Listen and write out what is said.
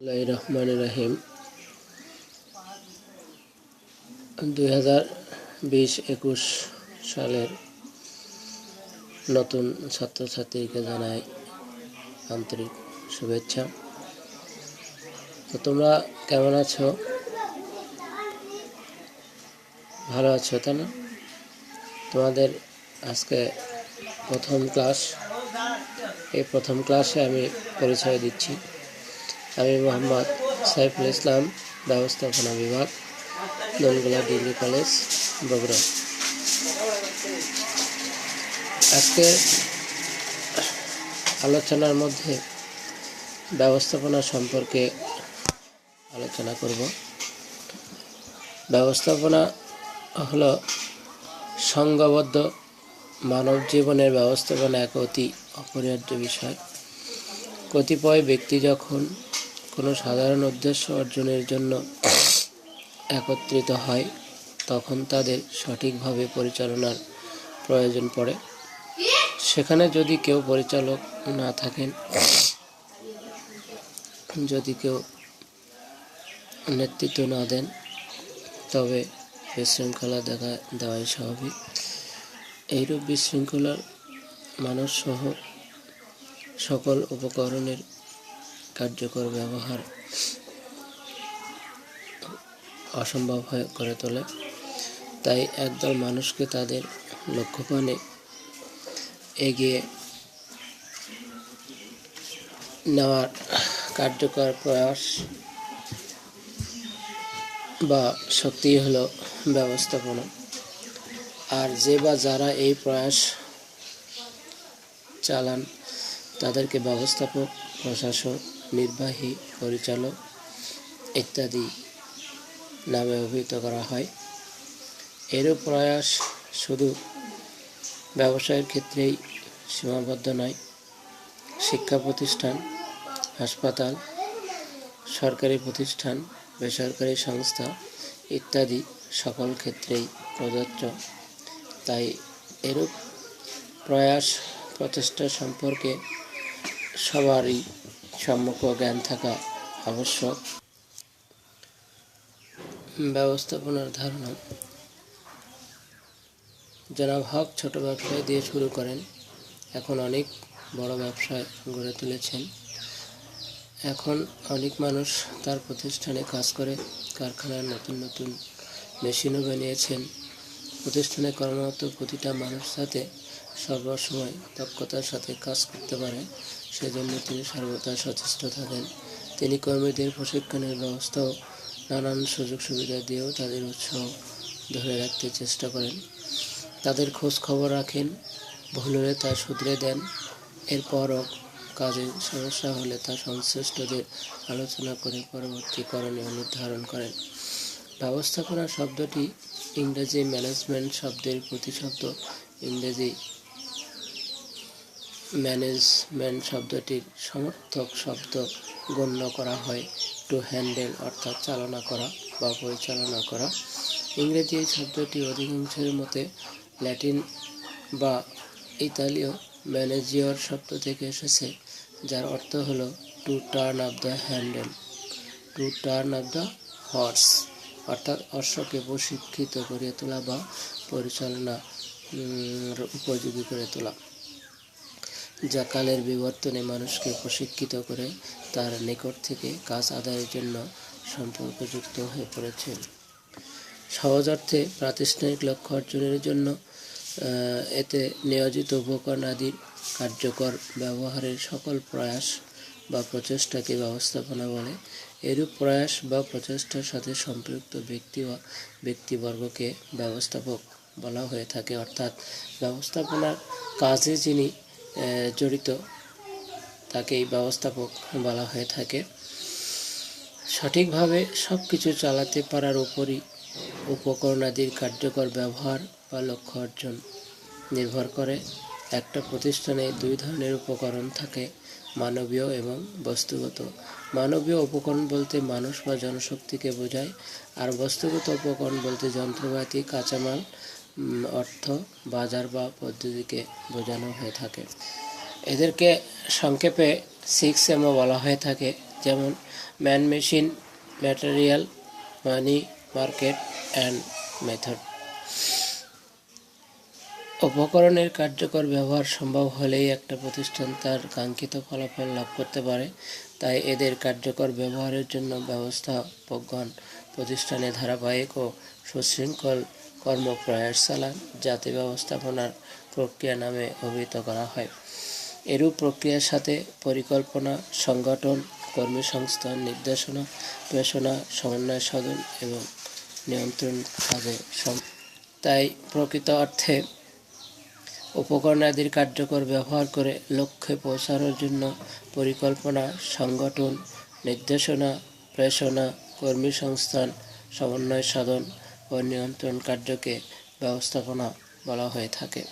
রহমানির রহিম 2020-21 সালের নতুন ছাত্রছাত্রীকে জানাই আন্তরিক শুভেচ্ছা। তো তোমরা কেমন আছো? ভালো আছো তাই না? তোমাদের আজকে প্রথম ক্লাস। এই প্রথম ক্লাসে আমি পরিচয় দিচ্ছি। আমি মোহাম্মদ সাইফুল ইসলাম, ব্যবস্থাপনা বিভাগ, দোলগোলা ডিগ্রি কলেজ, বগুড়া। আজকে আলোচনার মধ্যে ব্যবস্থাপনা সম্পর্কে আলোচনা করব। ব্যবস্থাপনা হলো সংঘবদ্ধ মানব জীবনের ব্যবস্থাপনা এক অতি অপরিহার্য বিষয়। কতিপয় ব্যক্তি যখন কোনো সাধারণ উদ্দেশ্য অর্জনের জন্য একত্রিত হয়, তখন তাদের সঠিকভাবে পরিচালনার প্রয়োজন পড়ে। সেখানে যদি কেউ পরিচালক না থাকেন, যদি কেউ নেতৃত্ব না দেন, তবে বিশৃঙ্খলা দেখা দেওয়াই স্বাভাবিক। এইরূপ বিশৃঙ্খলার মানুষ সহ সকল উপকরণের কার্যকর ব্যবহার অসম্ভব করে তোলে। তাই একদল মানুষকে তাদের লক্ষ্যপানে এগিয়ে নেওয়ার কার্যকর প্রয়াস বা শক্তি হলো ব্যবস্থাপনা। আর যে বা যারা এই প্রয়াস চালান, তাদেরকে ব্যবস্থাপক, প্রশাসক, নির্বাহী, পরিচালক ইত্যাদি নামে অভিহিত করা হয়। এরূপ প্রয়াস শুধু ব্যবসায়ের ক্ষেত্রেই সীমাবদ্ধ নয়। শিক্ষা প্রতিষ্ঠান, হাসপাতাল, সরকারি প্রতিষ্ঠান, বেসরকারি সংস্থা ইত্যাদি সকল ক্ষেত্রেই প্রযোজ্য। তাই এরূপ প্রয়াস প্রচেষ্টা সম্পর্কে সবারই সম্যক জ্ঞান থাকা আবশ্যক। ব্যবস্থাপনার ধারণা জনাব হক ছোট ব্যবসায় দিয়ে শুরু করেন, এখন অনেক বড় ব্যবসায় গড়ে তুলেছেন। এখন অনেক মানুষ তার প্রতিষ্ঠানে কাজ করে, কারখানার নতুন নতুন মেশিনও বানিয়েছেন। প্রতিষ্ঠানে কর্মরত প্রতিটা মানুষ যাতে সর্বসময় দক্ষতার সাথে কাজ করতে পারে, সেজন্য তিনি সর্বদা সচেষ্ট থাকেন। তিনি কর্মীদের প্রশিক্ষণের ব্যবস্থাও নানান সুযোগ সুবিধা দিয়েও তাদের উৎসাহ ধরে রাখতে চেষ্টা করেন। তাদের খোঁজ খবর রাখেন, ভুল হলে তা শুধরে দেন। এরপরও কাজে সমস্যা হলে তা সংশ্লিষ্টদের আলোচনা করে পরবর্তী করণীয় নির্ধারণ করেন। ব্যবস্থাপনা শব্দটি ইংরেজি ম্যানেজমেন্ট শব্দের প্রতিশব্দ। ইংরেজি ম্যানেজমেন্ট শব্দটির সমর্থক শব্দ গণ্য করা হয় টু হ্যান্ডেল, অর্থাৎ চালনা করা বা পরিচালনা করা। ইংরেজি এই শব্দটি অধিকাংশের মতে ল্যাটিন বা ইতালীয় ম্যানেজিওর শব্দ থেকে এসেছে, যার অর্থ হলো to turn up the handle, to turn up the horse, অর্থাৎ অশ্বকে প্রশিক্ষিত করে তোলা বা পরিচালনা উপযোগী করে তোলা, যা কালের বিবর্তনে মানুষকে প্রশিক্ষিত করে তার নিকট থেকে কাজ আদায়ের জন্য সম্পর্কযুক্ত হয়ে পড়েছে। সহজ অর্থে প্রাতিষ্ঠানিক লক্ষ্য অর্জনের জন্য এতে নিয়োজিত উপকরণ আদির কার্যকর ব্যবহারের সকল প্রয়াস বা প্রচেষ্টাকে ব্যবস্থাপনা বলে। এরূপ প্রয়াস বা প্রচেষ্টার সাথে সম্পৃক্ত ব্যক্তিবর্গকে ব্যবস্থাপক বলা হয়ে থাকে, অর্থাৎ ব্যবস্থাপনার কাজে যিনি জড়িত তাকেই ব্যবস্থাপক বলা হয়ে থাকে। সঠিকভাবে সব কিছু চালাতে পারার উপরই উপকরণাদির কার্যকর ব্যবহার বা লক্ষ্য অর্জন নির্ভর করে। একটা প্রতিষ্ঠানে দুই ধরনের উপকরণ থাকে, মানবীয় এবং বস্তুগত। মানবীয় উপকরণ বলতে মানুষ বা জনশক্তিকে বোঝায়, আর বস্তুগত উপকরণ বলতে যন্ত্রপাতি, কাঁচামাল, অর্থ, বাজার বা পদ্ধতিকে বোঝানো হয়ে থাকে। এদেরকে সংক্ষেপে 6Mও বলা হয়ে থাকে, যেমন man, machine, material, money, market and method. উপকরণের কার্যকর ব্যবহার সম্ভব হলেই একটা প্রতিষ্ঠান তার কাঙ্ক্ষিত ফলাফল লাভ করতে পারে। তাই এদের কার্যকর ব্যবহারের জন্য ব্যবস্থাপকগণ প্রতিষ্ঠানে ধারাবাহিক ও সুশৃঙ্খল কর্মপ্রয়াস চালান, যাতে ব্যবস্থাপনার প্রক্রিয়া নামে অভিহিত করা হয়। এরূপ প্রক্রিয়ার সাথে পরিকল্পনা, সংগঠন, কর্মী সংস্থান, নির্দেশনা, পেশনা, সমন্বয় সাধন এবং নিয়ন্ত্রণ কাজে তাই প্রকৃত অর্থে উপকরণাদির কার্যকর ব্যবহার করে লক্ষ্যে পৌঁছানোর জন্য পরিকল্পনা, সংগঠন, নির্দেশনা, প্রেষণা, কর্মী সংস্থান, সমন্বয় সাধন ও নিয়ন্ত্রণ কার্যকে ব্যবস্থাপনা বলা হয়ে থাকে।